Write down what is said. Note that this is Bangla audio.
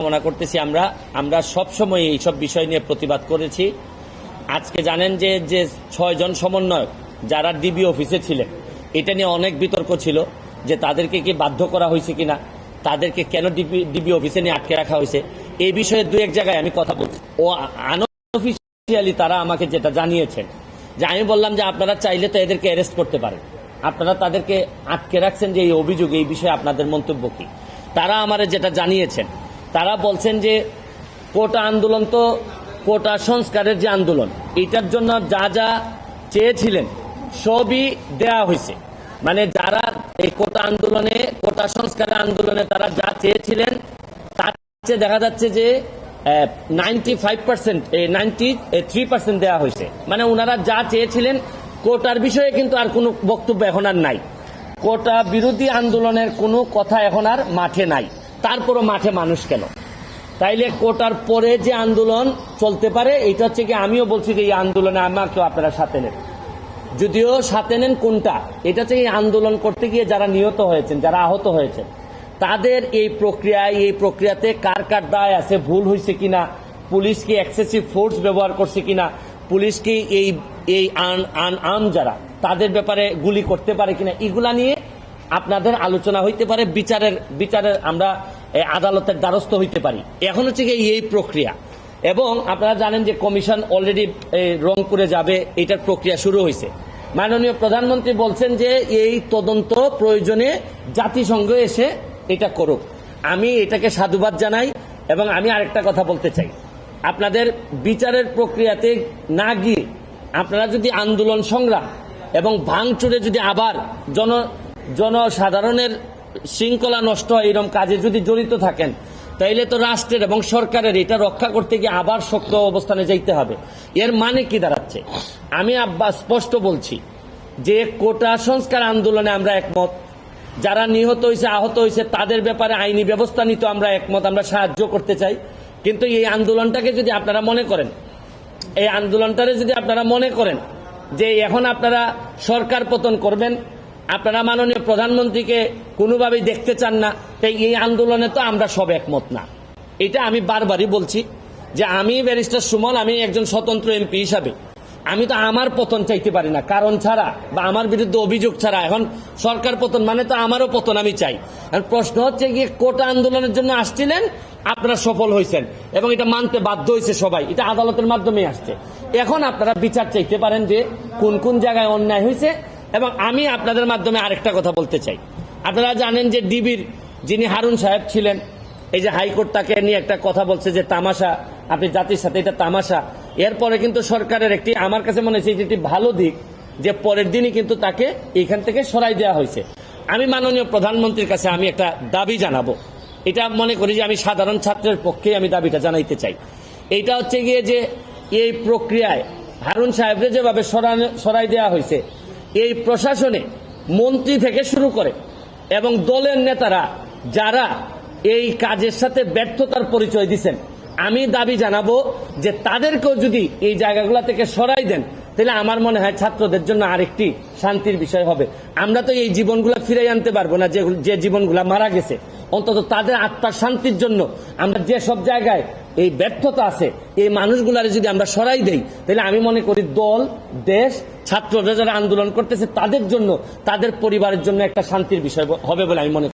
কামনা করতেছি। আমরা সবসময় এইসব বিষয় নিয়ে প্রতিবাদ করেছি। আজকে জানেন যে 6 জন সমন্বয়ক যারা ডিবি অফিসে ছিলেন, এটা নিয়ে অনেক বিতর্ক ছিল যে তাদেরকে কি বাধ্য করা হয়েছে কিনা, তাদেরকে কেন ডিবি অফিসে নিয়ে আটকে রাখা হয়েছে। এই বিষয়ে দু এক জায়গায় আমি কথা বলছি। ও আনঅফিশিয়ালি তারা আমাকে যেটা জানিয়েছেন যে আমি বললাম যে আপনারা চাইলে তো এদেরকে অ্যারেস্ট করতে পারেন, আপনারা তাদেরকে আটকে রাখছেন যে এই অভিযোগ, এই বিষয়ে আপনাদের মন্তব্য কি। তারা আমারে যেটা জানিয়েছেন, তারা বলছেন যে কোটা আন্দোলন তো কোটা সংস্কারের যে আন্দোলন, এটার জন্য যা যা চেয়েছিলেন সবই দেয়া হয়েছে। মানে যারা এই কোটা আন্দোলনে, কোটা সংস্কারের আন্দোলনে তারা যা চেয়েছিলেন তার চেয়ে দেখা যাচ্ছে যে 95%, 93% দেওয়া হয়েছে। মানে ওনারা যা চেয়েছিলেন কোটার বিষয়ে কিন্তু আর কোনো বক্তব্য এখন আর নাই। কোটা বিরোধী আন্দোলনের কোনো কথা এখন আর মাঠে নাই। তারপরও মাঠে মানুষ কেন? তাইলে কোটার পরে যে আন্দোলন চলতে পারে, এটা হচ্ছে কি আমিও বলছি যে এই আন্দোলনে আমাকেও আপনারা সাথে নেন। যদিও সাথে নেন কোনটা, এটা হচ্ছে এই আন্দোলন করতে গিয়ে যারা নিহত হয়েছেন, যারা আহত হয়েছেন, তাদের এই প্রক্রিয়াতে কার কার দায় আছে, ভুল হয়েছে কিনা, পুলিশ কি এক্সেসিভ ফোর্স ব্যবহার করছে কিনা, পুলিশ কি এই আনআর্ম যারা তাদের ব্যাপারে গুলি করতে পারে কিনা, এগুলা নিয়ে আপনাদের আলোচনা হইতে পারে। বিচারের আমরা আদালতের দ্বারস্থ হইতে পারি। এখন হচ্ছে কি এই প্রক্রিয়া, এবং আপনারা জানেন যে কমিশন অলরেডি রংপুরে যাবে, এটার প্রক্রিয়া শুরু হয়েছে। মাননীয় প্রধানমন্ত্রী বলছেন যে এই তদন্ত প্রয়োজনে জাতিসংঘ এসে এটা করুক। আমি এটাকে সাধুবাদ জানাই। এবং আমি আরেকটা কথা বলতে চাই, আপনাদের বিচারের প্রক্রিয়াতে না গিয়ে আপনারা যদি আন্দোলন সংগ্রাম এবং ভাঙচুরে যদি আবার জনসাধারণের শৃঙ্খলা নষ্ট হয় এরকম কাজে যদি জড়িত থাকেন, তাইলে তো রাষ্ট্রের এবং সরকারের এটা রক্ষা করতে গিয়ে আবার শক্ত অবস্থানে যাইতে হবে। এর মানে কি দাঁড়াচ্ছে? আমি স্পষ্ট বলছি যে কোটা সংস্কার আন্দোলনে আমরা একমত। যারা নিহত হয়েছে, আহত হয়েছে, তাদের ব্যাপারে আইনি ব্যবস্থা নিতে আমরা একমত, আমরা সাহায্য করতে চাই। কিন্তু এই আন্দোলনটাকে যদি আপনারা মনে করেন যে এখন আপনারা সরকার পতন করবেন, আপনারা মাননীয় প্রধানমন্ত্রীকে কোনোভাবেই দেখতে চান না, তাই এই আন্দোলনে তো আমরা সব একমত না। এটা আমি বারবারই বলছি যে আমি ব্যারিস্টার সুমন, আমি একজন স্বতন্ত্র এমপি হিসাবে আমি তো আমার পতন চাইতে পারি না, কারণ ছাড়া বা আমার বিরুদ্ধে অভিযোগ ছাড়া। এখন সরকার পতন মানে তো আমারও পতন আমি চাই। প্রশ্ন হচ্ছে গিয়ে কোটা আন্দোলনের জন্য আসছিলেন, আপনারা সফল হয়েছেন এবং এটা মানতে বাধ্য হয়েছে সবাই, এটা আদালতের মাধ্যমে আসছে। এখন আপনারা বিচার চাইতে পারেন যে কোন কোন জায়গায় অন্যায় হয়েছে। এবং আমি আপনাদের মাধ্যমে আরেকটা কথা বলতে চাই, আপনারা জানেন যে ডিবির যিনি হারুন সাহেব ছিলেন, এই যে হাইকোর্ট তাকে নিয়ে একটা কথা বলছে যে তামাশা, আপনি জাতির সাথে এটা তামাশা। এরপরে কিন্তু সরকারের একটি, আমার কাছে মনে হচ্ছে একটি ভালো দিক যে পরের দিনই কিন্তু তাকে এখান থেকে সরাই দেওয়া হয়েছে। আমি মাননীয় প্রধানমন্ত্রীর কাছে আমি একটা দাবি জানাবো, এটা মনে করি যে আমি সাধারণ ছাত্রের পক্ষে আমি দাবিটা জানাইতে চাই। এইটা হচ্ছে গিয়ে যে এই প্রক্রিয়ায় হারুন সাহেবকে যেভাবে সরাই দেওয়া হয়েছে, এই প্রশাসনে মন্ত্রী থেকে শুরু করে এবং দলের নেতারা যারা এই কাজের সাথে ব্যর্থতার পরিচয় দিচ্ছেন, আমি দাবি জানাবো যে তাদেরকেও যদি এই জায়গাগুলো থেকে সরাই দেন, তাহলে আমার মনে হয় ছাত্রদের জন্য আরেকটি শান্তির বিষয় হবে। আমরা তো এই জীবনগুলো ফিরে আনতে পারবো না, যে জীবনগুলো মারা গেছে। অন্তত তাদের আত্মার শান্তির জন্য আমরা যে সব জায়গায় এই ব্যর্থতা আছে, এই মানুষগুলার যদি আমরা সরাই দেই, তাহলে আমি মনে করি দল, দেশ, ছাত্ররা যারা আন্দোলন করতেছে তাদের জন্য, তাদের পরিবারের জন্য একটা শান্তির বিষয় হবে বলে আমি মনে করি।